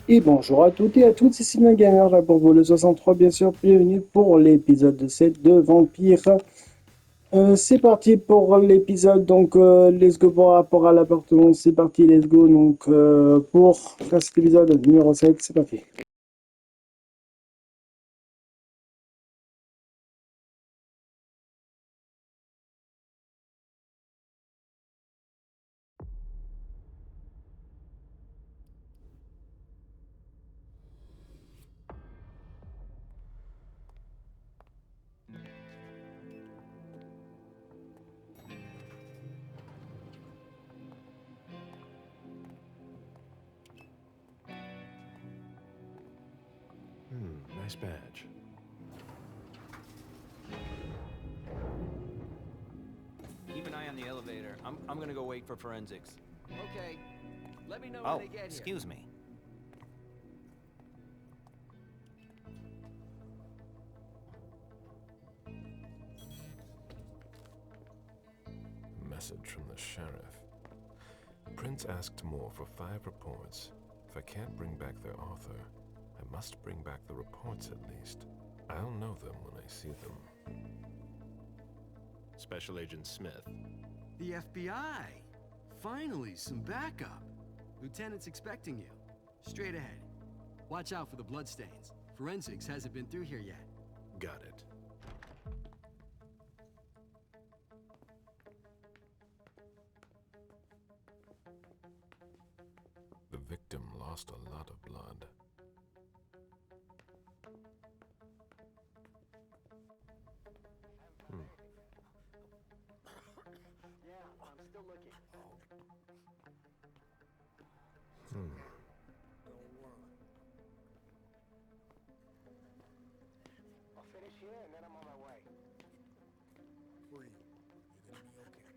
Et bonjour à toutes et à toutes, c'est Sylvain Gamer là pour vous le 63, bien sûr, bienvenue pour l'épisode 7 de Vampire. C'est parti pour l'épisode, donc let's go par rapport à l'appartement, c'est parti, let's go, donc pour faire cet épisode numéro 7, c'est parti. Nice badge. Keep an eye on the elevator. I'm gonna go wait for forensics. Okay. Let me know when Oh, they get here. excuse me. Message from the sheriff. Prince asked more for 5 reports. If I can't bring back their author, I must bring back the reports at least. I'll know them when I see them. Special Agent Smith. The FBI! Finally, some backup. Lieutenant's expecting you. Straight ahead. Watch out for the bloodstains. Forensics hasn't been through here yet. Got it. The victim lost a lot of blood. Yeah, I'm still looking. I'll finish here and then I'm on my way. Free. You're gonna be okay.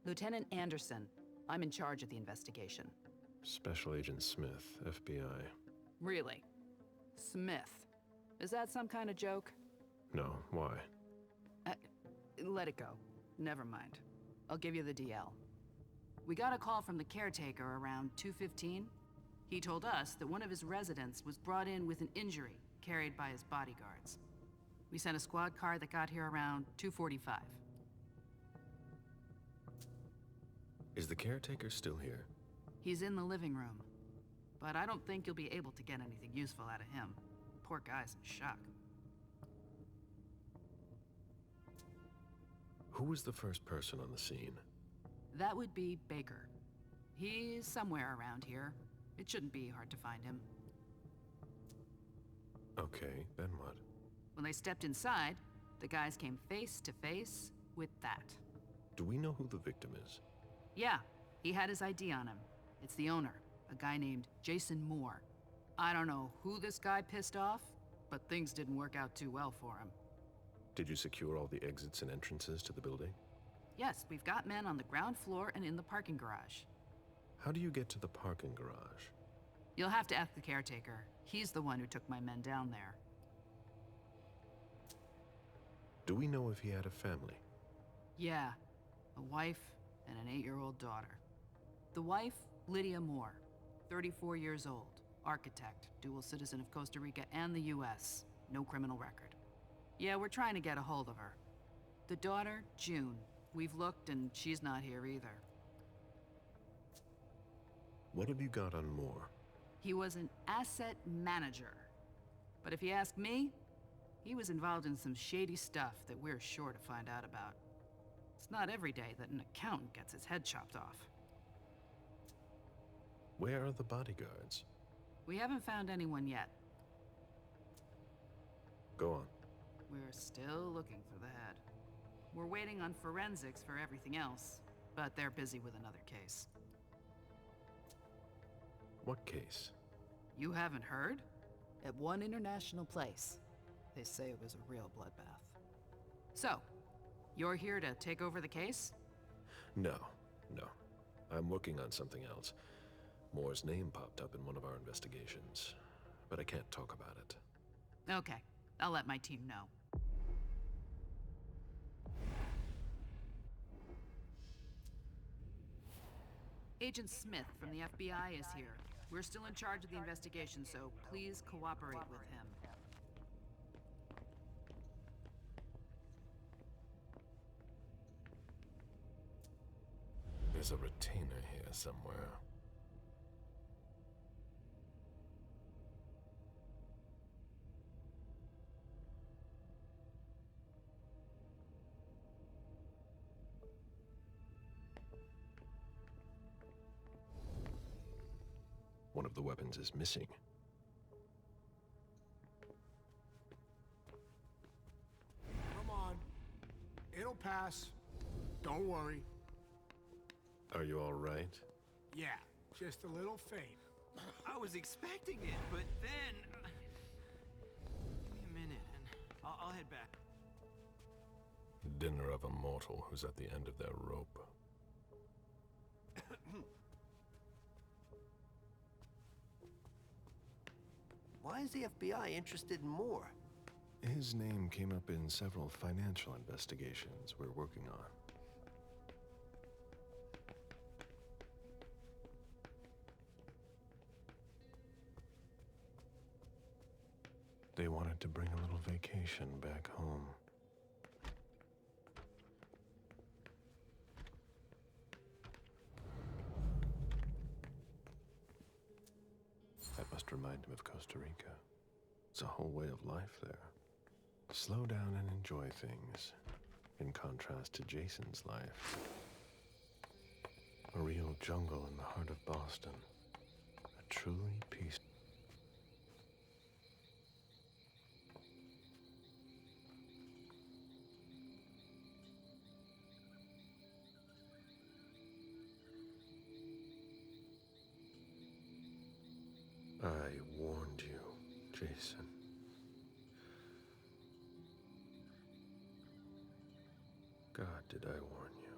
Lieutenant Anderson, I'm in charge of the investigation. Special Agent Smith, FBI. Really? Smith. Is that some kind of joke? No, why? Let it go. Never mind. I'll give you the DL. We got a call from the caretaker around 2:15. He told us that one of his residents was brought in with an injury carried by his bodyguards. We sent a squad car that got here around 2:45. Is the caretaker still here? He's in the living room. But I don't think you'll be able to get anything useful out of him. Poor guy's in shock. Who was the first person on the scene? That would be Baker. He's somewhere around here. It shouldn't be hard to find him. Okay, then what? When they stepped inside, the guys came face to face with that. Do we know who the victim is? Yeah, he had his ID on him. It's the owner, a guy named Jason Moore. I don't know who this guy pissed off, but things didn't work out too well for him. Did you secure all the exits and entrances to the building? Yes, we've got men on the ground floor and in the parking garage. How do you get to the parking garage? You'll have to ask the caretaker. He's the one who took my men down there. Do we know if he had a family? Yeah, a wife and an 8-year-old daughter. The wife, Lydia Moore, 34 years old, architect, dual citizen of Costa Rica and the US, no criminal record. Yeah, we're trying to get a hold of her. The daughter, June. We've looked and she's not here either. What have you got on Moore? He was an asset manager. But if you ask me, he was involved in some shady stuff that we're sure to find out about. It's not every day that an accountant gets his head chopped off. Where are the bodyguards? We haven't found anyone yet. Go on. We're still looking for the head. We're waiting on forensics for everything else, but they're busy with another case. What case? You haven't heard? At one international place. They say it was a real bloodbath. So, you're here to take over the case? No. I'm working on something else. Moore's name popped up in one of our investigations, but I can't talk about it. Okay, I'll let my team know. Agent Smith from the FBI is here. We're still in charge of the investigation, so please cooperate with him. There's a retainer here somewhere. One of the weapons is missing. Come on. It'll pass. Don't worry. Are you all right? Yeah, just a little faint. I was expecting it, but then... Give me a minute, and I'll head back. Dinner of a mortal who's at the end of their rope. Why is the FBI interested in Moore? His name came up in several financial investigations we're working on. They wanted to bring a little vacation back home. That must remind him of Costa Rica. It's a whole way of life there. Slow down and enjoy things, in contrast to Jason's life. A real jungle in the heart of Boston. A truly peaceful. I warned you, Jason. God, did I warn you?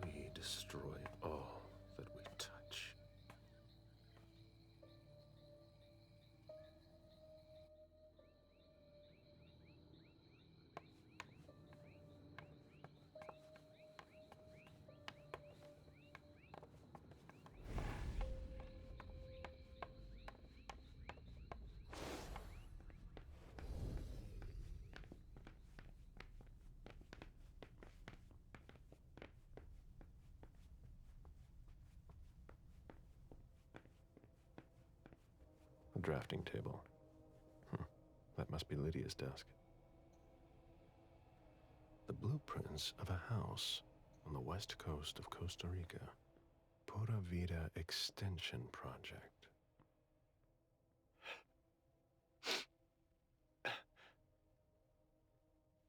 We destroy all that we touch. A drafting table. That must be Lydia's desk. The blueprints of a house on the west coast of Costa Rica. Pura Vida Extension Project.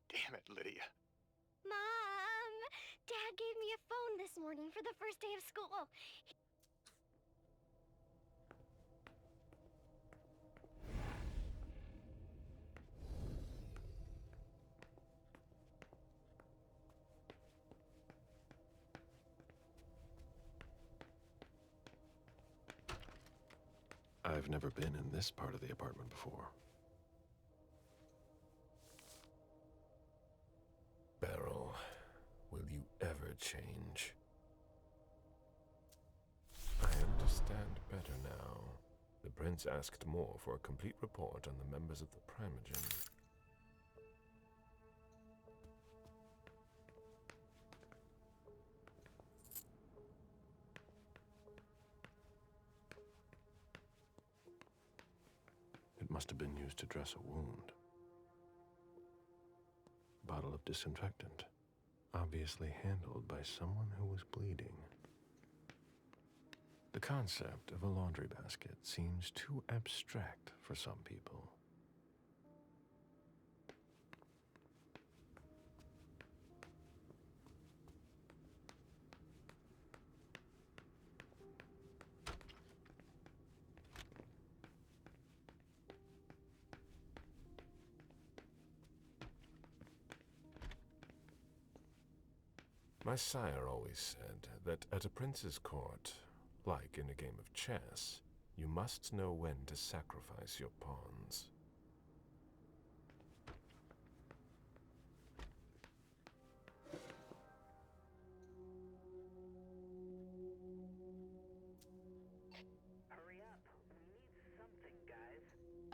Damn it, Lydia. Mom! Dad gave me a phone this morning for the first day of school. I've never been in this part of the apartment before. Beryl, will you ever change? I understand better now. The prince asked more for a complete report on the members of the Primogen. It must have been used to dress a wound. Bottle of disinfectant, obviously handled by someone who was bleeding. The concept of a laundry basket seems too abstract for some people. My sire always said that at a prince's court, like in a game of chess, you must know when to sacrifice your pawns.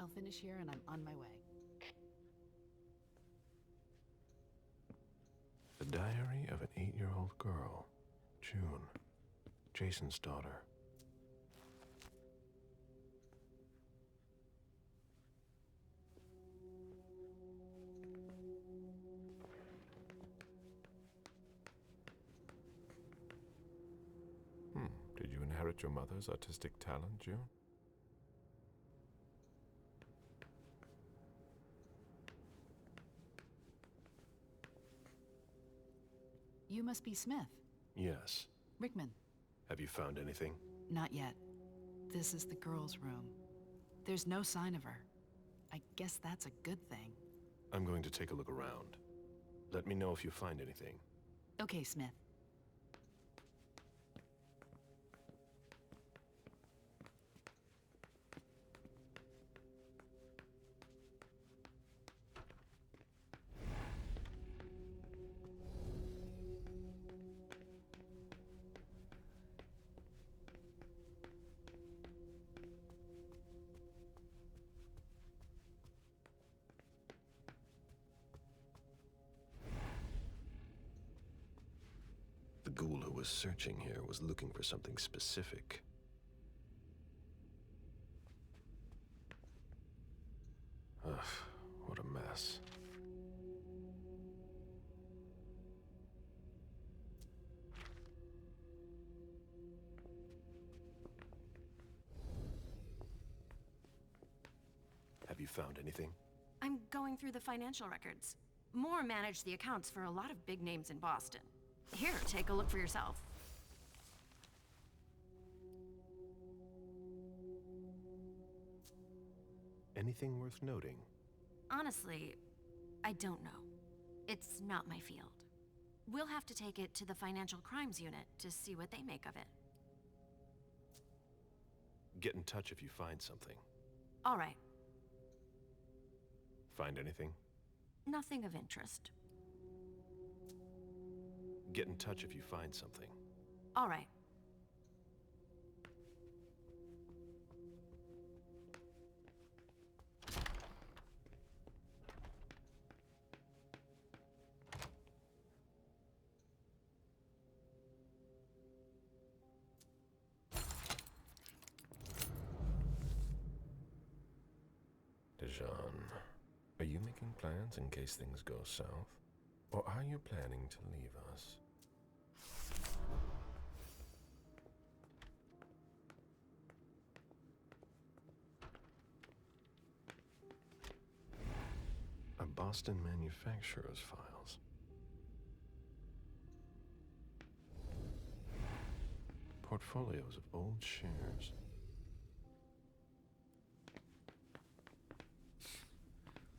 I'll finish here and I'm on my way. The diary of an 8-year-old girl, June, Jason's daughter. Did you inherit your mother's artistic talent, June? You must be Smith. Yes. Rickman. Have you found anything? Not yet. This is the girl's room. There's no sign of her. I guess that's a good thing. I'm going to take a look around. Let me know if you find anything. Okay, Smith. The ghoul who was searching here was looking for something specific. Ugh, what a mess. Have you found anything? I'm going through the financial records. Moore managed the accounts for a lot of big names in Boston. Here, take a look for yourself. Anything worth noting? Honestly, I don't know. It's not my field. We'll have to take it to the Financial Crimes Unit to see what they make of it. Get in touch if you find something. All right. Find anything? Nothing of interest. Get in touch if you find something. All right. Dijon, are you making plans in case things go south? Or are you planning to leave us? A Boston manufacturer's files. Portfolios of old shares.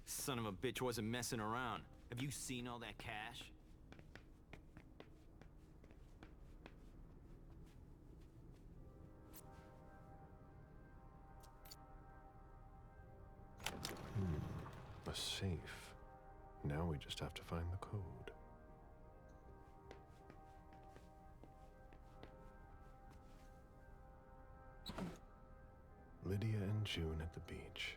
Son of a bitch wasn't messing around. Have you seen all that cash? A safe. Now we just have to find the code. Lydia and June at the beach.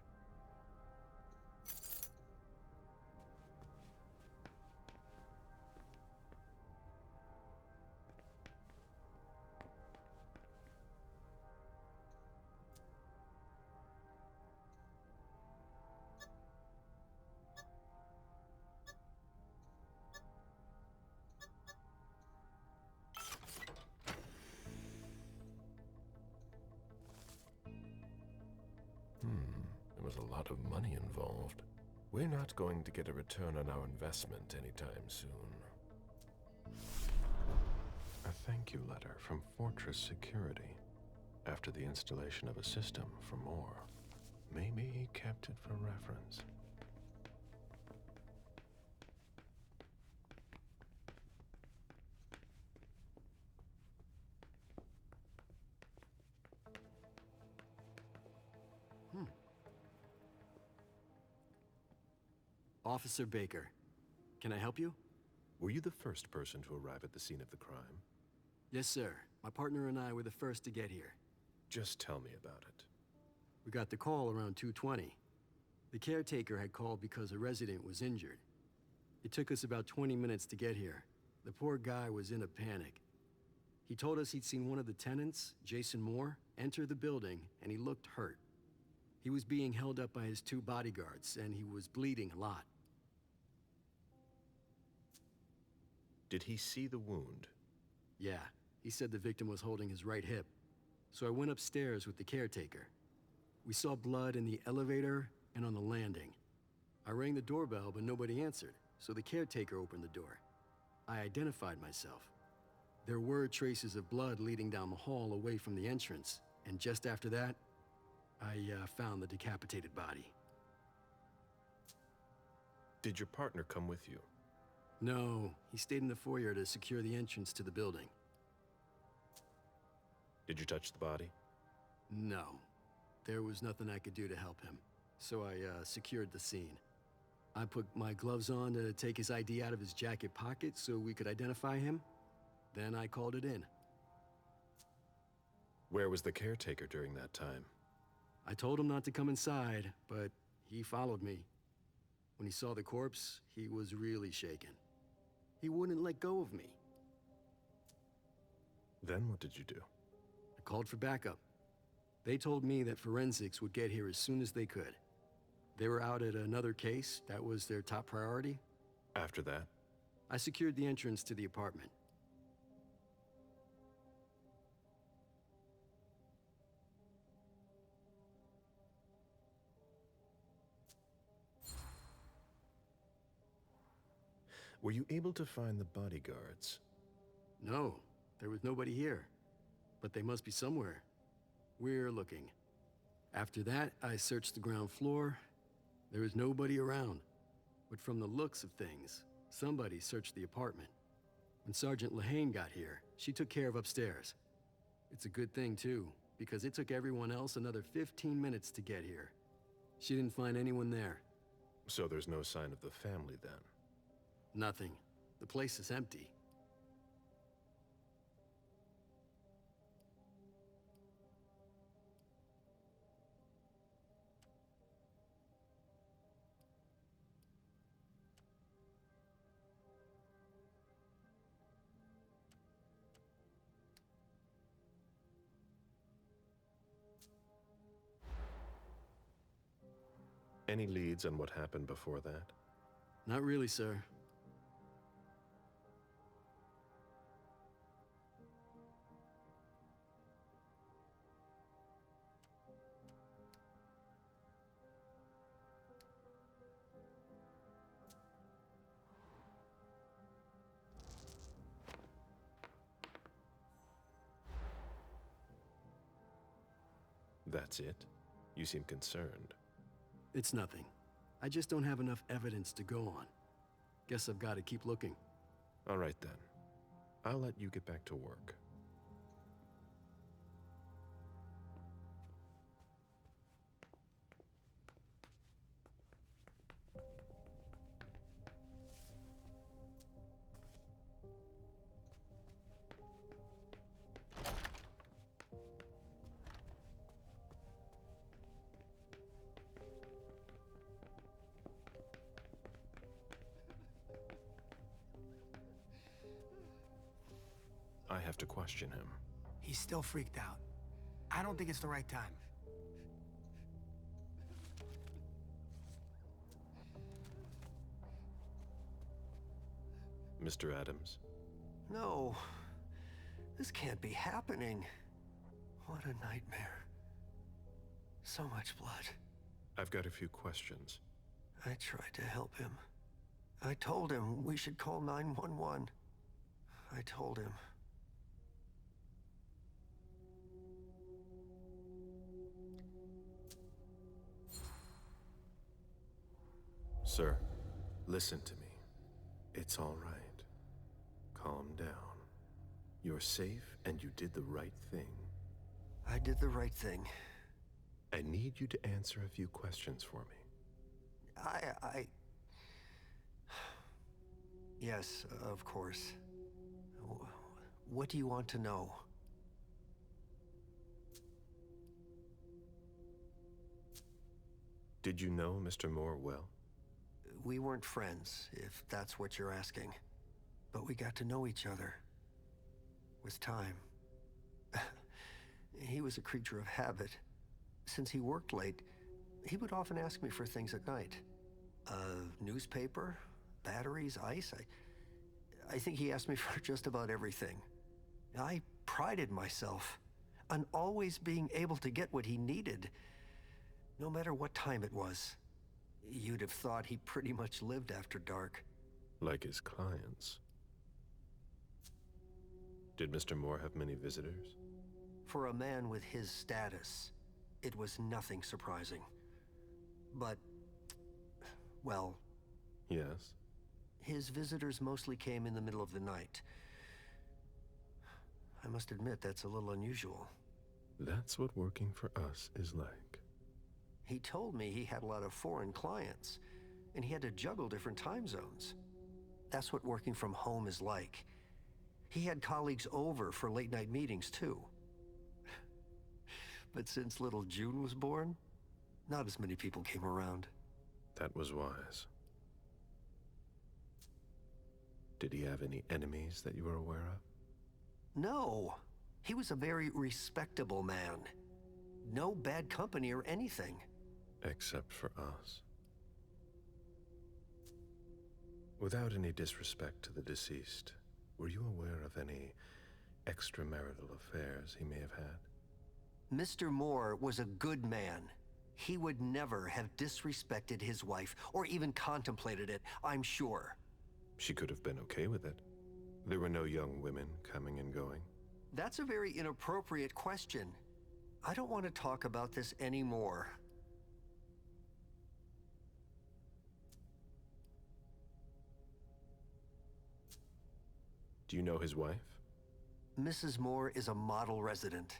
There was a lot of money involved. We're not going to get a return on our investment anytime soon. A thank you letter from Fortress Security after the installation of a system for more. Maybe he kept it for reference. Officer Baker, can I help you? Were you the first person to arrive at the scene of the crime? Yes, sir. My partner and I were the first to get here. Just tell me about it. We got the call around 2:20. The caretaker had called because a resident was injured. It took us about 20 minutes to get here. The poor guy was in a panic. He told us he'd seen one of the tenants, Jason Moore, enter the building, and he looked hurt. He was being held up by his 2 bodyguards, and he was bleeding a lot. Did he see the wound? Yeah, he said the victim was holding his right hip. So I went upstairs with the caretaker. We saw blood in the elevator and on the landing. I rang the doorbell, but nobody answered, so the caretaker opened the door. I identified myself. There were traces of blood leading down the hall away from the entrance, and just after that, I found the decapitated body. Did your partner come with you? No, he stayed in the foyer to secure the entrance to the building. Did you touch the body? No. There was nothing I could do to help him, so I secured the scene. I put my gloves on to take his ID out of his jacket pocket so we could identify him. Then I called it in. Where was the caretaker during that time? I told him not to come inside, but he followed me. When he saw the corpse, he was really shaken. He wouldn't let go of me. Then what did you do? I called for backup. They told me that forensics would get here as soon as they could. They were out at another case. That was their top priority. After that? I secured the entrance to the apartment. Were you able to find the bodyguards? No, there was nobody here. But they must be somewhere. We're looking. After that, I searched the ground floor. There was nobody around. But from the looks of things, somebody searched the apartment. When Sergeant Lehane got here, she took care of upstairs. It's a good thing, too, because it took everyone else another 15 minutes to get here. She didn't find anyone there. So there's no sign of the family then? Nothing. The place is empty. Any leads on what happened before that? Not really, sir. That's it? You seem concerned. It's nothing. I just don't have enough evidence to go on. Guess I've got to keep looking. All right then. I'll let you get back to work. I have to question him. He's still freaked out. I don't think it's the right time. Mr. Adams? No. This can't be happening. What a nightmare. So much blood. I've got a few questions. I tried to help him. I told him we should call 911. I told him. Sir, listen to me. It's all right. Calm down. You're safe and you did the right thing. I did the right thing. I need you to answer a few questions for me. Yes, of course. What do you want to know? Did you know Mr. Moore well? We weren't friends, if that's what you're asking. But we got to know each other. With time. He was a creature of habit. Since he worked late, he would often ask me for things at night. A newspaper, batteries, ice. I think he asked me for just about everything. I prided myself on always being able to get what he needed, no matter what time it was. You'd have thought he pretty much lived after dark. Like his clients. Did Mr. Moore have many visitors? For a man with his status, it was nothing surprising. But, well... Yes? His visitors mostly came in the middle of the night. I must admit, that's a little unusual. That's what working for us is like. He told me he had a lot of foreign clients, and he had to juggle different time zones. That's what working from home is like. He had colleagues over for late-night meetings, too. But since little June was born, not as many people came around. That was wise. Did he have any enemies that you were aware of? No. He was a very respectable man. No bad company or anything. Except for us. Without any disrespect to the deceased, were you aware of any extramarital affairs he may have had? Mr. Moore was a good man. He would never have disrespected his wife, or even contemplated it, I'm sure. She could have been okay with it. There were no young women coming and going. That's a very inappropriate question. I don't want to talk about this anymore. Do you know his wife? Mrs. Moore is a model resident.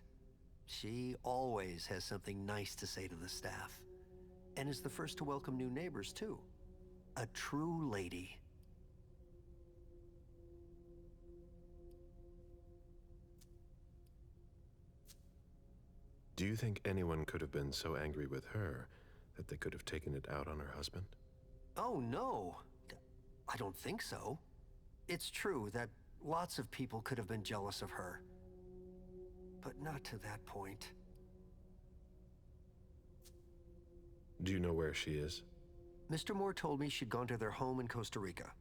She always has something nice to say to the staff. And is the first to welcome new neighbors, too. A true lady. Do you think anyone could have been so angry with her that they could have taken it out on her husband? Oh, no. I don't think so. It's true that lots of people could have been jealous of her. But not to that point. Do you know where she is? Mr. Moore told me she'd gone to their home in Costa Rica.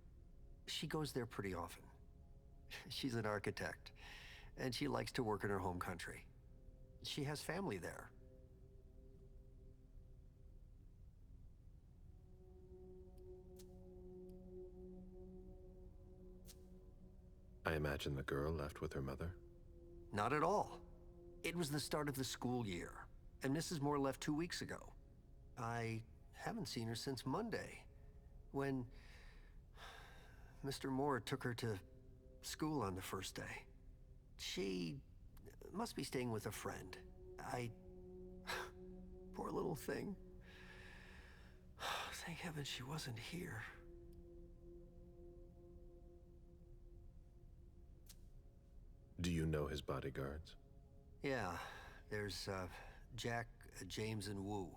She goes there pretty often. She's an architect, and she likes to work in her home country. She has family there. I imagine the girl left with her mother? Not at all. It was the start of the school year, and Mrs. Moore left 2 weeks ago. I haven't seen her since Monday, when Mr. Moore took her to school on the first day. She must be staying with a friend. Poor little thing. Thank heaven she wasn't here. Do you know his bodyguards? Yeah, there's Jack, James, and Wu.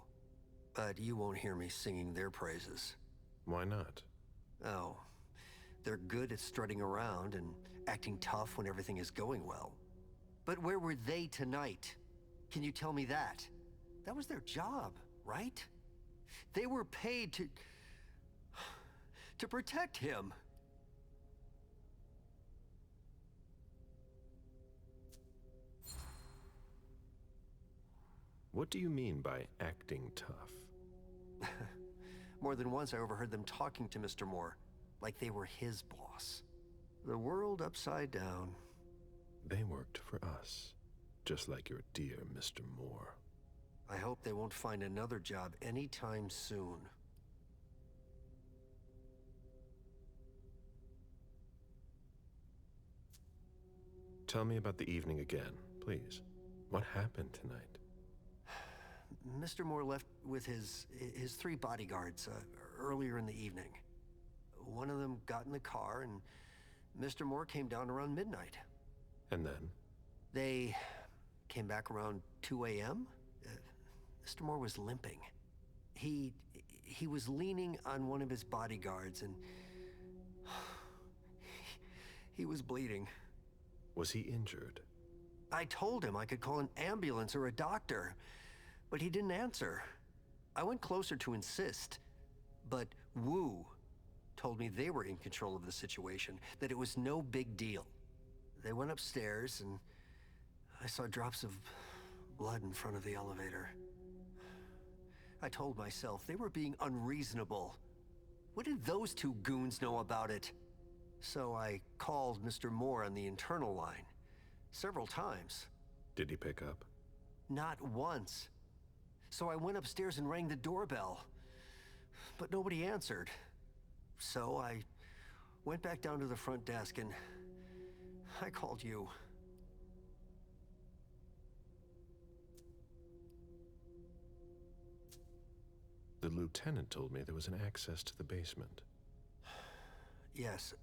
But you won't hear me singing their praises. Why not? Oh, they're good at strutting around and acting tough when everything is going well. But where were they tonight? Can you tell me that? That was their job, right? They were paid to protect him. What do you mean by acting tough? More than once I overheard them talking to Mr. Moore, like they were his boss. The world upside down. They worked for us, just like your dear Mr. Moore. I hope they won't find another job anytime soon. Tell me about the evening again, please. What happened tonight? Mr. Moore left with his 3 bodyguards earlier in the evening. One of them got in the car, and Mr. Moore came down around midnight. And then? They came back around 2 a.m. Mr. Moore was limping. He was leaning on one of his bodyguards and he was bleeding. Was he injured? I told him I could call an ambulance or a doctor, but he didn't answer. I went closer to insist, but Wu told me they were in control of the situation, that it was no big deal. They went upstairs and I saw drops of blood in front of the elevator. I told myself they were being unreasonable. What did those two goons know about it? So I called Mr. Moore on the internal line several times. Did he pick up? Not once. So I went upstairs and rang the doorbell, but nobody answered. So I went back down to the front desk and I called you. The lieutenant told me there was an access to the basement. Yes,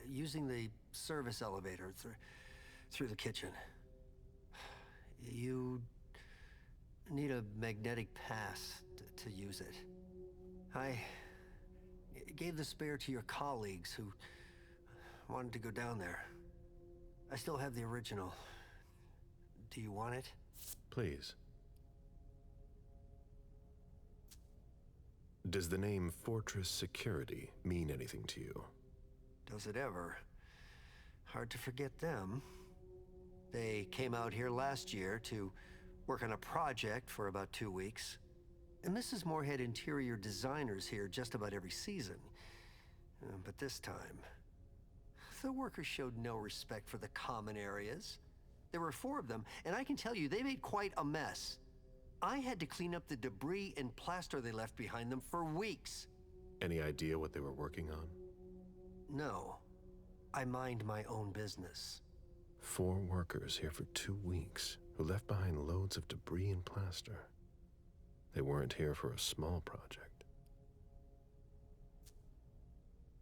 using the service elevator through the kitchen. You need a magnetic pass to use it. I gave the spare to your colleagues who wanted to go down there. I still have the original. Do you want it? Please. Does the name Fortress Security mean anything to you? Does it ever? Hard to forget them. They came out here last year to work on a project for about 2 weeks. And Mrs. Moore had interior designers here just about every season. But this time, the workers showed no respect for the common areas. There were 4 of them, and I can tell you, they made quite a mess. I had to clean up the debris and plaster they left behind them for weeks. Any idea what they were working on? No. I mind my own business. 4 workers here for 2 weeks who left behind loads of debris and plaster. They weren't here for a small project.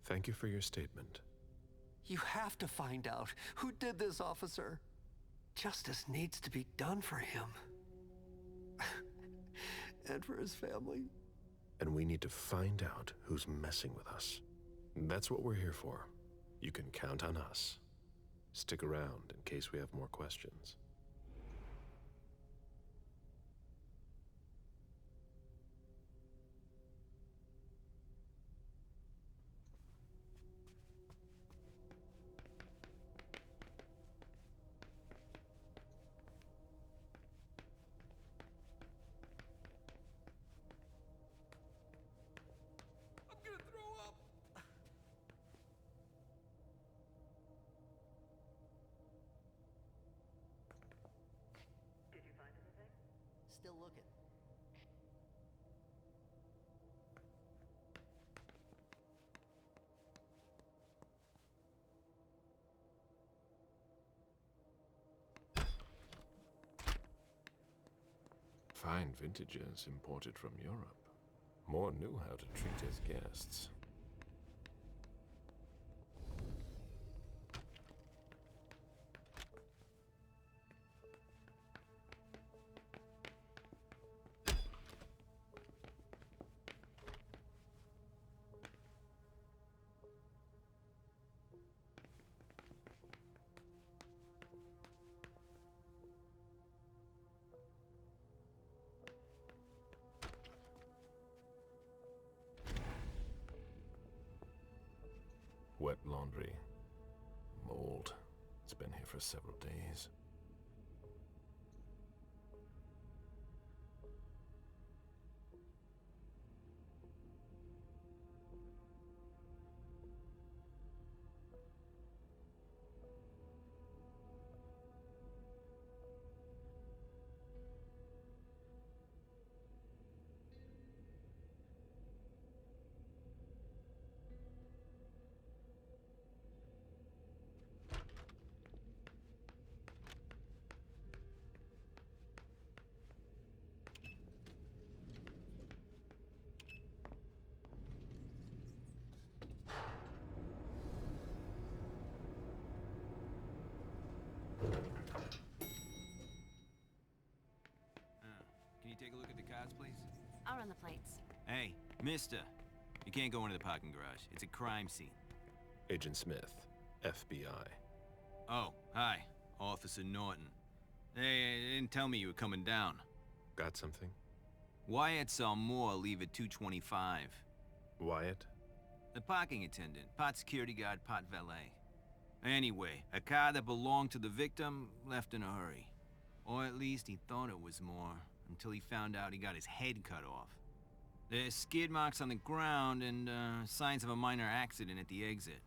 Thank you for your statement. You have to find out who did this, officer. Justice needs to be done for him. And for his family. And we need to find out who's messing with us. That's what we're here for. You can count on us. Stick around in case we have more questions. Still looking. Fine vintages imported from Europe. Moore knew how to treat his guests. Wet laundry. Mold. It's been here for several days. take a look at the cards, please? I'll run the plates. Hey, mister. You can't go into the parking garage. It's a crime scene. Agent Smith, FBI. Oh, hi. Officer Norton. They didn't tell me you were coming down. Got something? Wyatt saw Moore leave at 2:25. Wyatt? The parking attendant, part security guard, part valet. Anyway, a car that belonged to the victim left in a hurry. Or at least he thought it was Moore, until he found out he got his head cut off. There's skid marks on the ground and signs of a minor accident at the exit.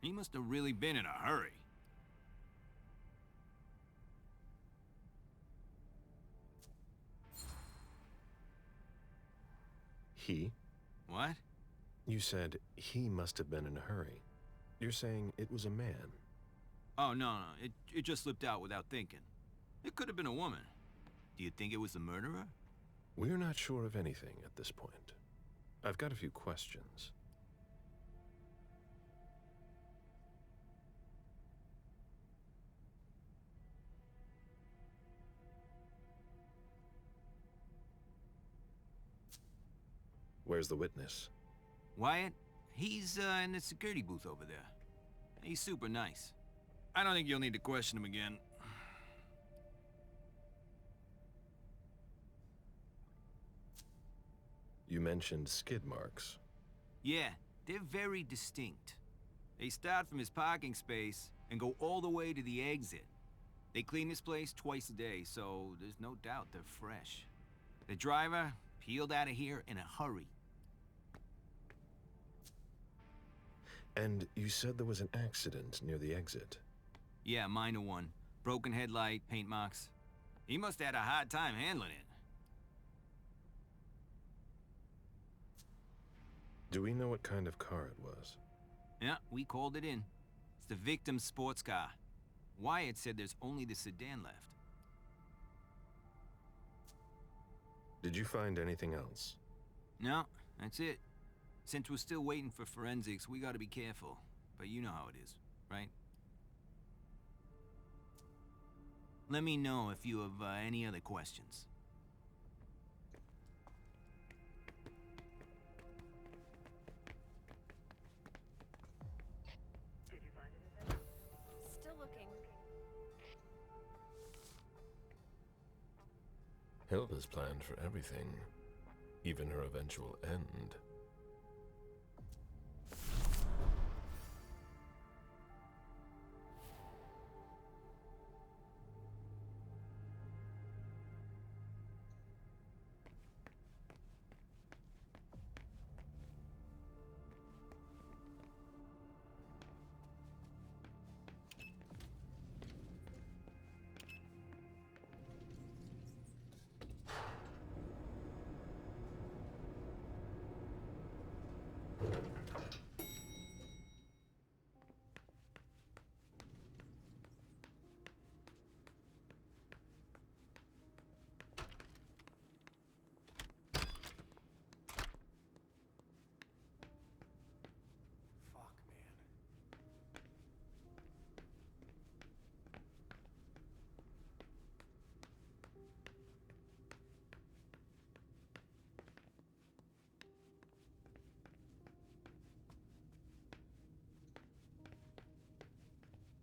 He must have really been in a hurry. He? What? You said he must have been in a hurry. You're saying it was a man. Oh, no. It just slipped out without thinking. It could have been a woman. Do you think it was the murderer? We're not sure of anything at this point. I've got a few questions. Where's the witness? Wyatt? He's in the security booth over there. He's super nice. I don't think you'll need to question him again. You mentioned skid marks. Yeah, they're very distinct. They start from his parking space and go all the way to the exit. They clean this place twice a day, so there's no doubt they're fresh. The driver peeled out of here in a hurry. And you said there was an accident near the exit. Yeah, minor one. Broken headlight, paint marks. He must have had a hard time handling it. Do we know what kind of car it was? Yeah, we called it in. It's the victim's sports car. Wyatt said there's only the sedan left. Did you find anything else? No, that's it. Since we're still waiting for forensics, we gotta be careful. But you know how it is, right? Let me know if you have any other questions. Still looking. Hilda's planned for everything, even her eventual end.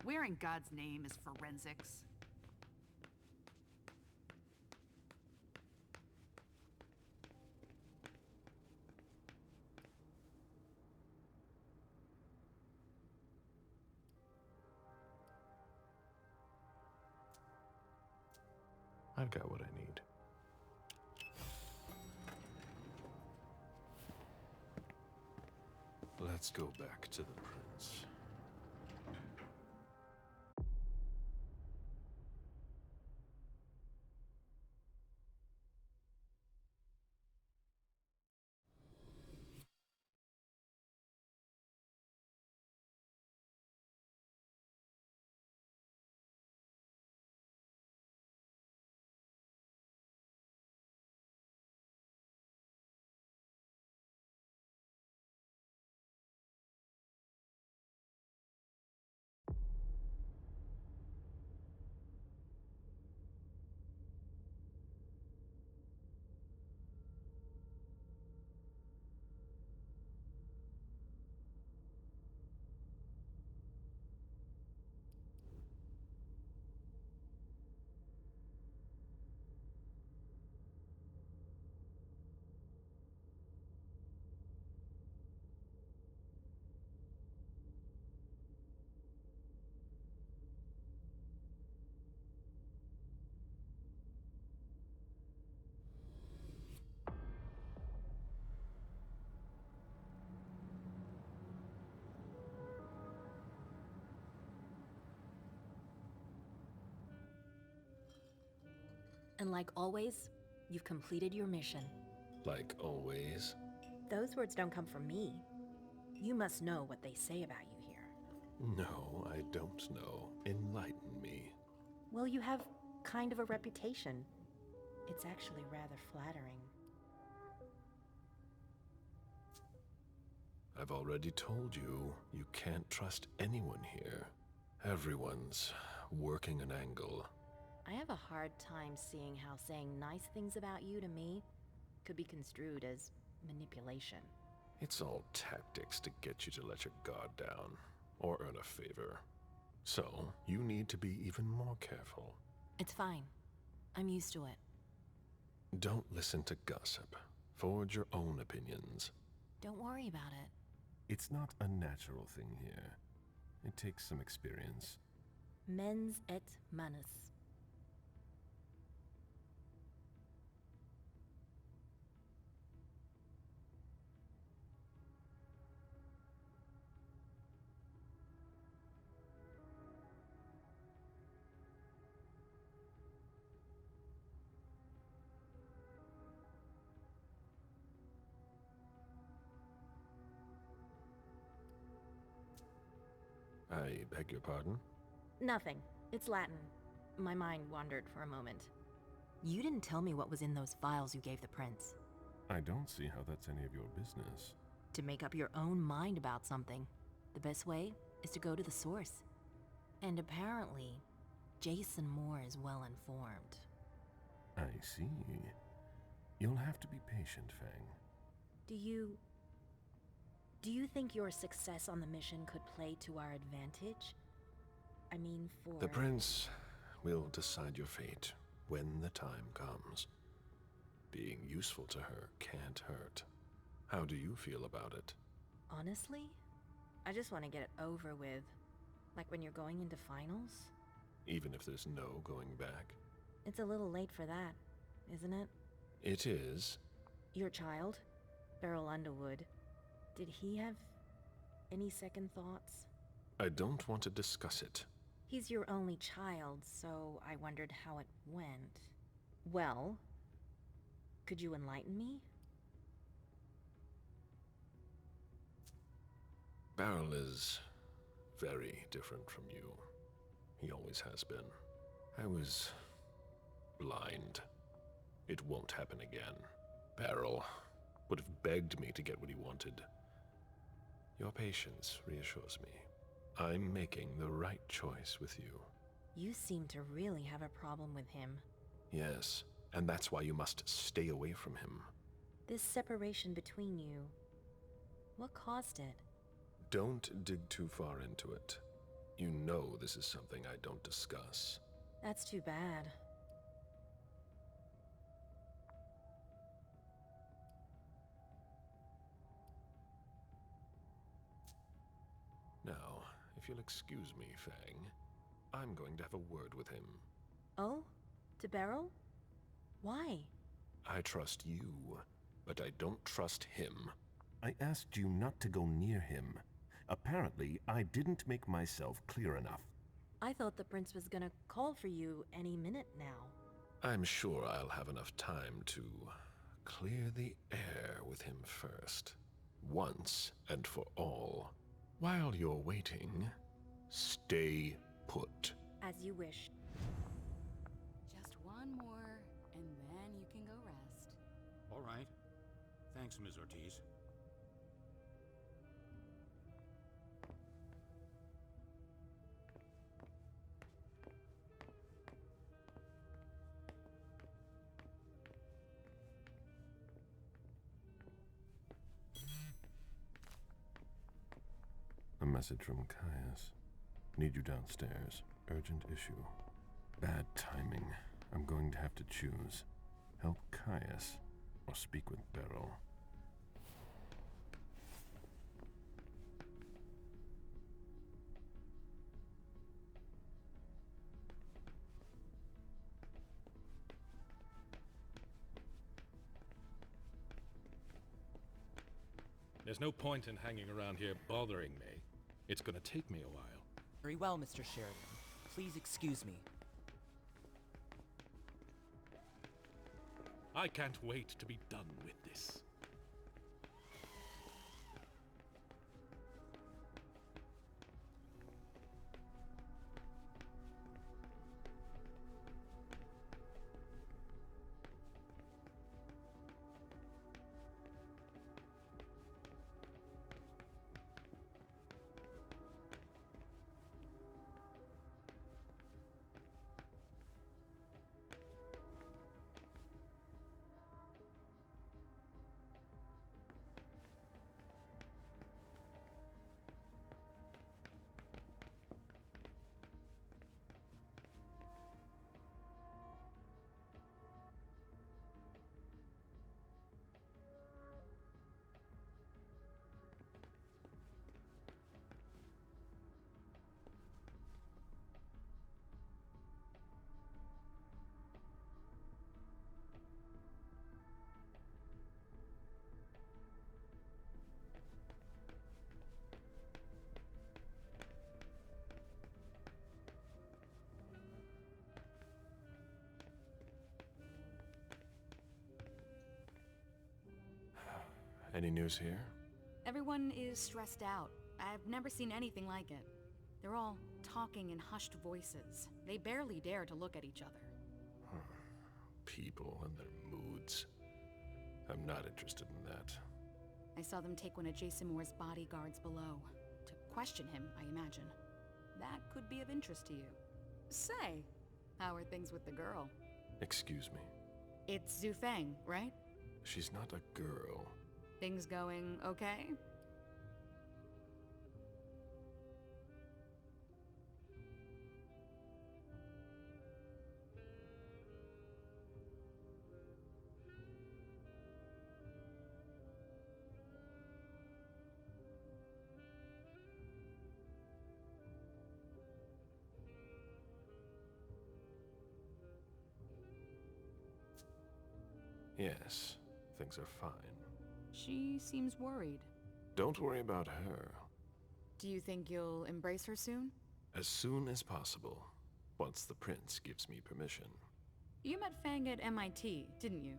Where in God's name is forensics? I've got what I need. Let's go back to the prince. And like always, you've completed your mission. Like always. Those words don't come from me. You must know what they say about you here. No, I don't know. Enlighten me. Well, you have kind of a reputation. It's actually rather flattering. I've already told you, you can't trust anyone here. Everyone's working an angle. I have a hard time seeing how saying nice things about you to me could be construed as manipulation. It's all tactics to get you to let your guard down, or earn a favor. So, you need to be even more careful. It's fine. I'm used to it. Don't listen to gossip. Forge your own opinions. Don't worry about it. It's not a natural thing here. It takes some experience. Mens et manus. I beg your pardon? Nothing. It's Latin. My mind wandered for a moment. You didn't tell me what was in those files you gave the prince. I don't see how that's any of your business. To make up your own mind about something, the best way is to go to the source. And apparently, Jason Moore is well informed. I see. You'll have to be patient, Fang. Do you think your success on the mission could play to our advantage? I mean, for... The prince will decide your fate when the time comes. Being useful to her can't hurt. How do you feel about it? Honestly, I just want to get it over with. Like when you're going into finals. Even if there's no going back? It's a little late for that, isn't it? It is. Your child, Beryl Underwood, did he have any second thoughts? I don't want to discuss it. He's your only child, so I wondered how it went. Well, could you enlighten me? Beryl is very different from you. He always has been. I was blind. It won't happen again. Beryl would have begged me to get what he wanted. Your patience reassures me. I'm making the right choice with you. You seem to really have a problem with him. Yes, and that's why you must stay away from him. This separation between you, what caused it? Don't dig too far into it. You know this is something I don't discuss. That's too bad. Now, if you'll excuse me, Fang, I'm going to have a word with him. Oh? To Beryl? Why? I trust you, but I don't trust him. I asked you not to go near him. Apparently, I didn't make myself clear enough. I thought the prince was gonna call for you any minute now. I'm sure I'll have enough time to clear the air with him first. Once and for all. While you're waiting, stay put. As you wish. Just one more, and then you can go rest. All right. Thanks, Ms. Ortiz. A message from Caius. Need you downstairs. Urgent issue. Bad timing. I'm going to have to choose. Help Caius or speak with Beryl. There's no point in hanging around here bothering me. It's gonna take me a while. Very well, Mr. Sheridan. Please excuse me. I can't wait to be done with this. Any news here? Everyone is stressed out. I've never seen anything like it. They're all talking in hushed voices. They barely dare to look at each other. People and their moods. I'm not interested in that. I saw them take one of Jason Moore's bodyguards below. To question him, I imagine. That could be of interest to you. Say, how are things with the girl? Excuse me. It's Zhu Feng, right? She's not a girl. Things going okay? Yes, things are fine. She seems worried. Don't worry about her. Do you think you'll embrace her soon? As soon as possible, once the prince gives me permission. You met Fang at MIT, didn't you?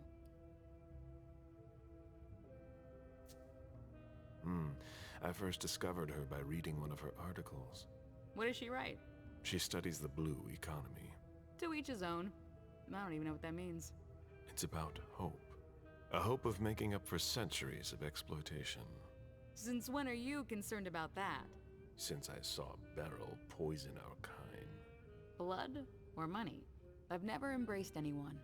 I first discovered her by reading one of her articles. What does she write? She studies the blue economy. To each his own. I don't even know what that means. It's about hope. A hope of making up for centuries of exploitation. Since when are you concerned about that? Since I saw Beryl poison our kind. Blood or money? I've never embraced anyone.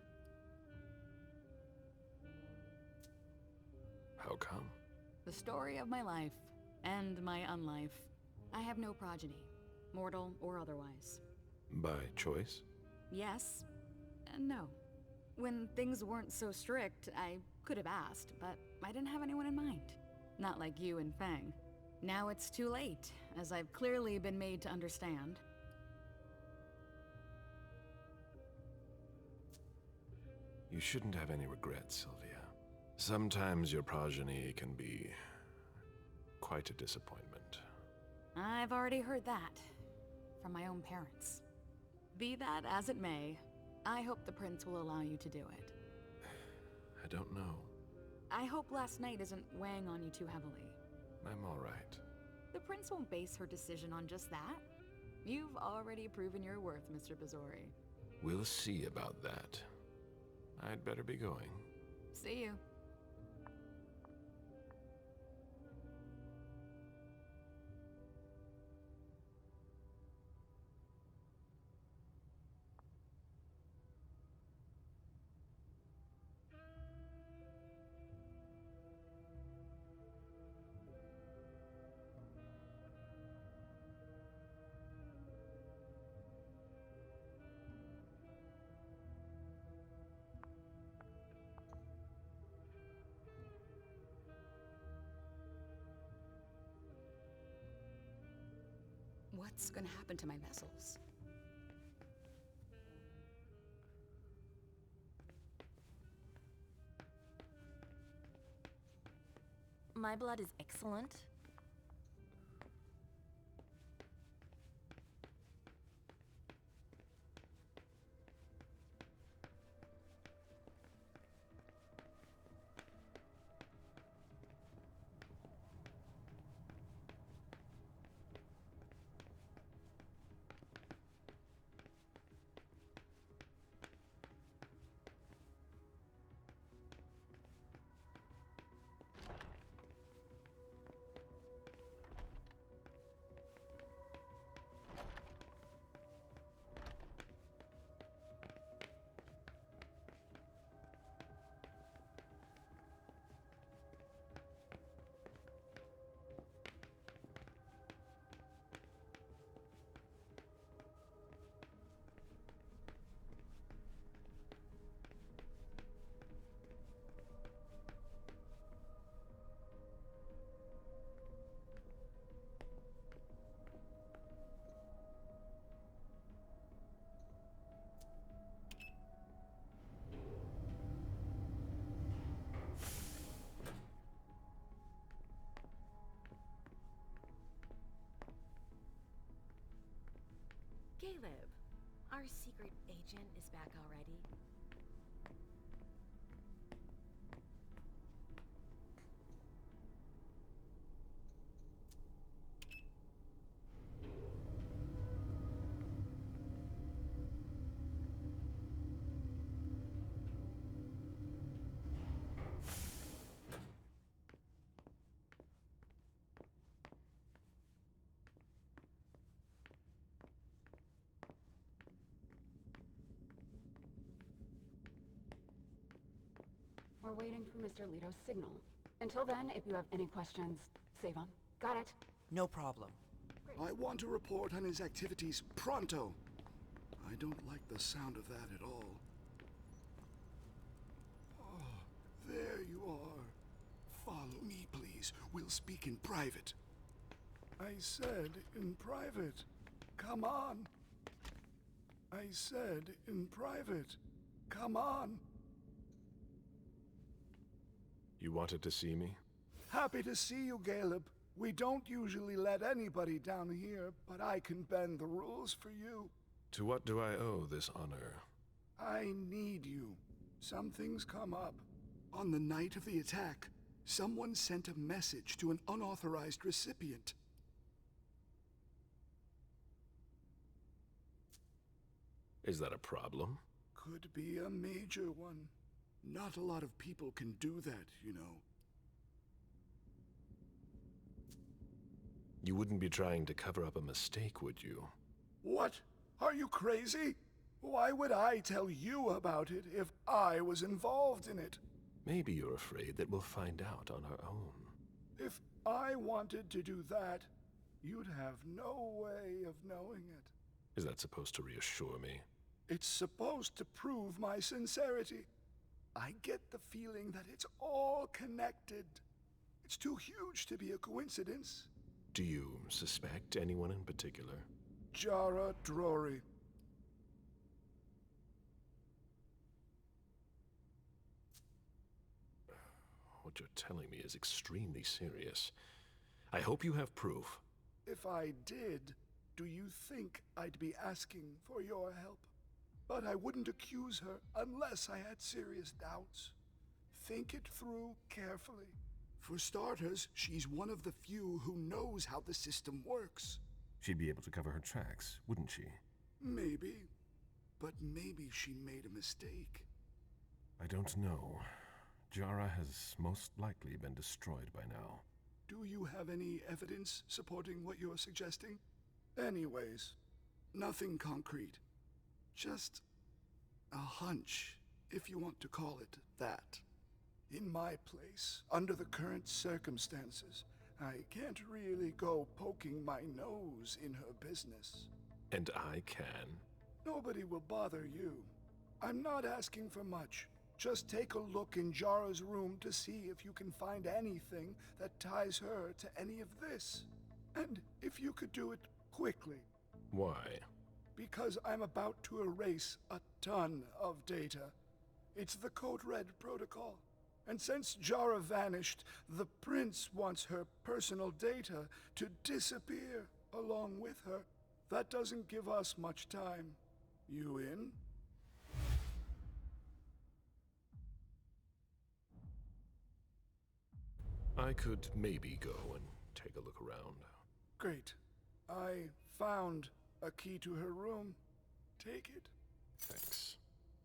How come? The story of my life, and my unlife. I have no progeny, mortal or otherwise. By choice? Yes, and no. When things weren't so strict, I could have asked, but I didn't have anyone in mind. Not like you and Fang. Now it's too late, as I've clearly been made to understand. You shouldn't have any regrets, Sylvia. Sometimes your progeny can be quite a disappointment. I've already heard that from my own parents. Be that as it may, I hope the prince will allow you to do it. I don't know. I hope last night isn't weighing on you too heavily. I'm all right. The prince won't base her decision on just that. You've already proven your worth, Mr. Pizzori. We'll see about that. I'd better be going. See you. What's gonna happen to my vessels? My blood is excellent. Caleb, our secret agent is back already. We're waiting for Mr. Leto's signal. Until then, if you have any questions, save them. Got it? No problem. I want to report on his activities pronto. I don't like the sound of that at all. Oh, there you are. Follow me, please. We'll speak in private. I said in private. Come on. I said in private. Come on. You wanted to see me? Happy to see you, Caleb. We don't usually let anybody down here, but I can bend the rules for you. To what do I owe this honor? I need you. Something's come up. On the night of the attack, someone sent a message to an unauthorized recipient. Is that a problem? Could be a major one. Not a lot of people can do that, you know. You wouldn't be trying to cover up a mistake, would you? What? Are you crazy? Why would I tell you about it if I was involved in it? Maybe you're afraid that we'll find out on our own. If I wanted to do that, you'd have no way of knowing it. Is that supposed to reassure me? It's supposed to prove my sincerity. I get the feeling that it's all connected. It's too huge to be a coincidence. Do you suspect anyone in particular? Jara Drory. What you're telling me is extremely serious. I hope you have proof. If I did, do you think I'd be asking for your help? But I wouldn't accuse her unless I had serious doubts. Think it through carefully. For starters, she's one of the few who knows how the system works. She'd be able to cover her tracks, wouldn't she? Maybe. But maybe she made a mistake. I don't know. Jara has most likely been destroyed by now. Do you have any evidence supporting what you're suggesting? Anyways, nothing concrete. Just a hunch, if you want to call it that. In my place, under the current circumstances, I can't really go poking my nose in her business. And I can. Nobody will bother you. I'm not asking for much. Just take a look in Jara's room to see if you can find anything that ties her to any of this. And if you could do it quickly. Why? Because I'm about to erase a ton of data. It's the Code Red protocol. And since Jara vanished, the Prince wants her personal data to disappear along with her. That doesn't give us much time. You in? I could maybe go and take a look around. Great. I found a key to her room. Take it. Thanks.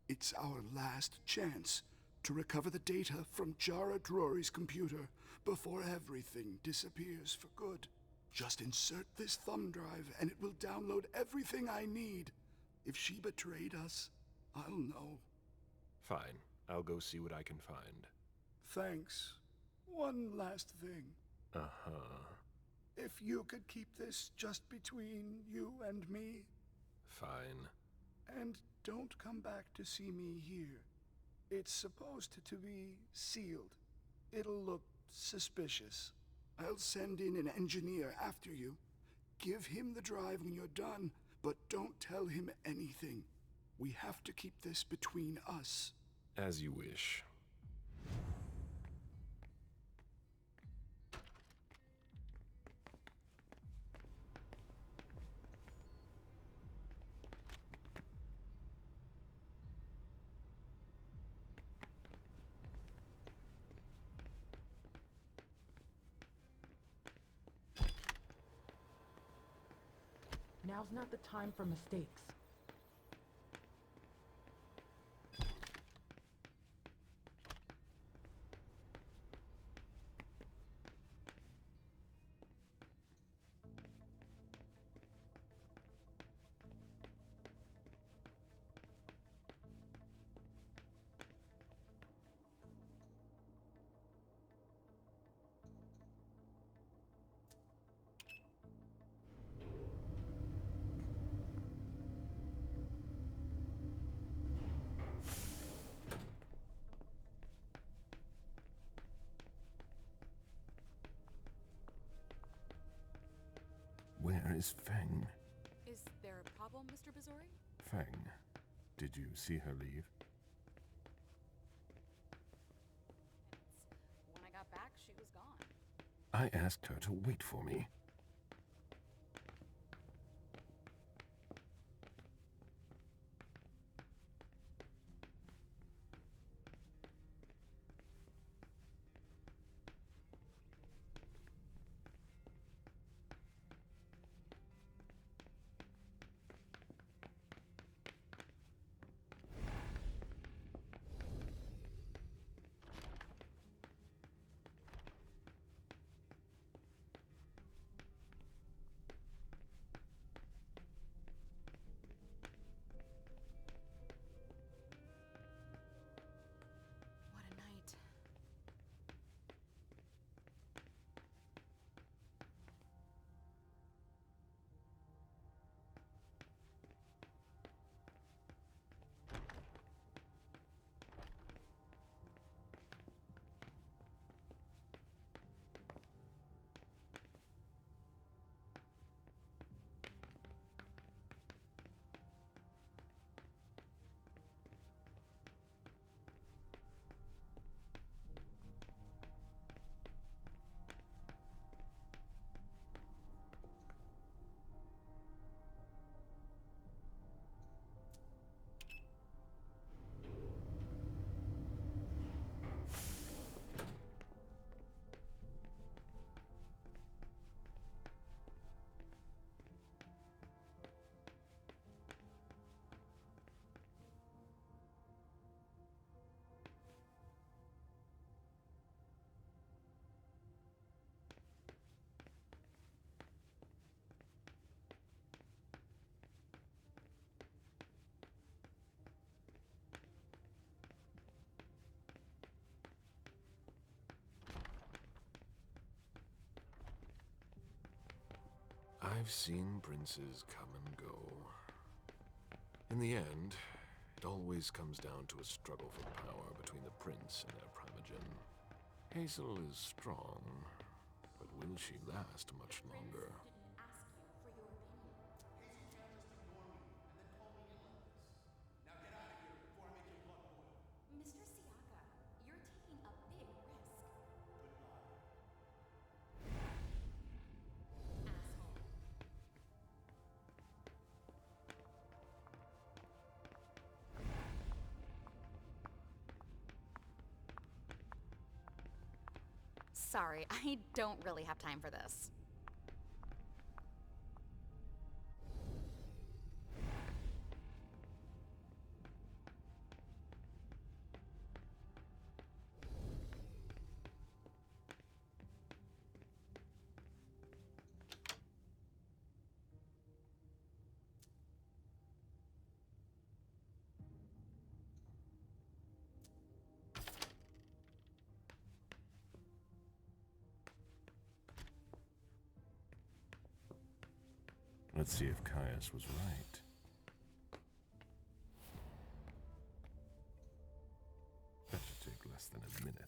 It's our last chance to recover the data from Jara Drory's computer before everything disappears for good. Just insert this thumb drive and it will download everything I need. If she betrayed us, I'll know. Fine. I'll go see what I can find. Thanks. One last thing. Uh-huh. If you could keep this just between you and me. Fine. And don't come back to see me here. It's supposed to be sealed. It'll look suspicious. I'll send in an engineer after you. Give him the drive when you're done, but don't tell him anything. We have to keep this between us. As you wish. Now's not the time for mistakes. Where is Feng? Is there a problem, Mr. Bazori? Feng, did you see her leave? When I got back, she was gone. I asked her to wait for me. What a night. I've seen princes come and go. In the end, it always comes down to a struggle for power between the prince and their primogen. Hazel is strong, but will she last much longer? Mr. Siaka, you're taking a big risk. Asshole. Sorry, I don't really have time for this. Let's see if Caius was right. That should take less than a minute.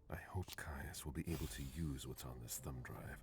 I hope Caius will be able to use what's on this thumb drive.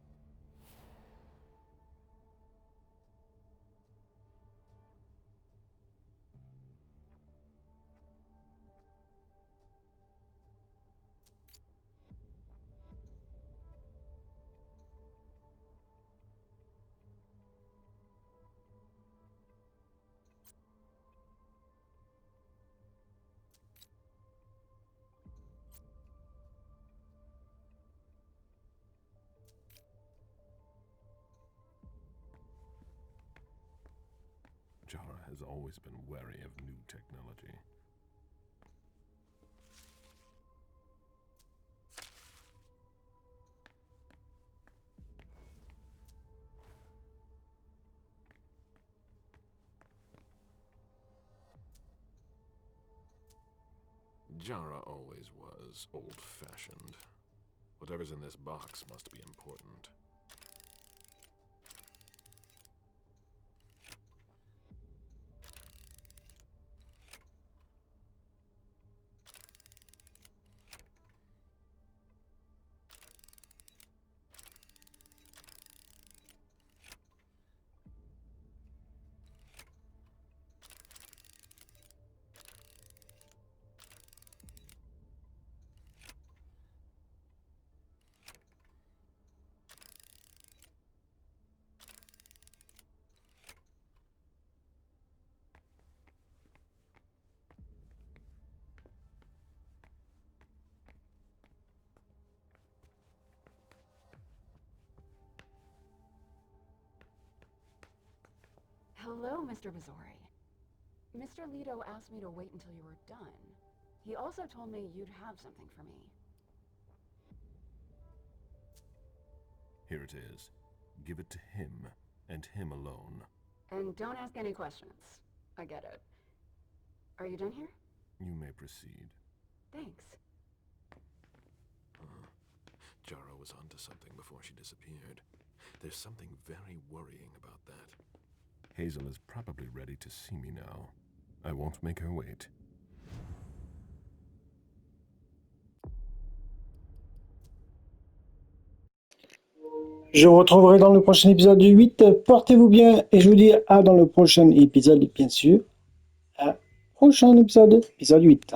has always been wary of new technology. Jara always was old-fashioned. Whatever's in this box must be important. Hello, Mr. Bazori. Mr. Leto asked me to wait until you were done. He also told me you'd have something for me. Here it is. Give it to him, and him alone. And don't ask any questions. I get it. Are you done here? You may proceed. Thanks. Jara was onto something before she disappeared. There's something very worrying about that. Hazel is probably ready to see me now. I won't make her wait. Je vous retrouverai dans le prochain épisode du 8. Portez-vous bien et je vous dis à dans le prochain épisode, bien sûr. À prochain épisode, épisode 8.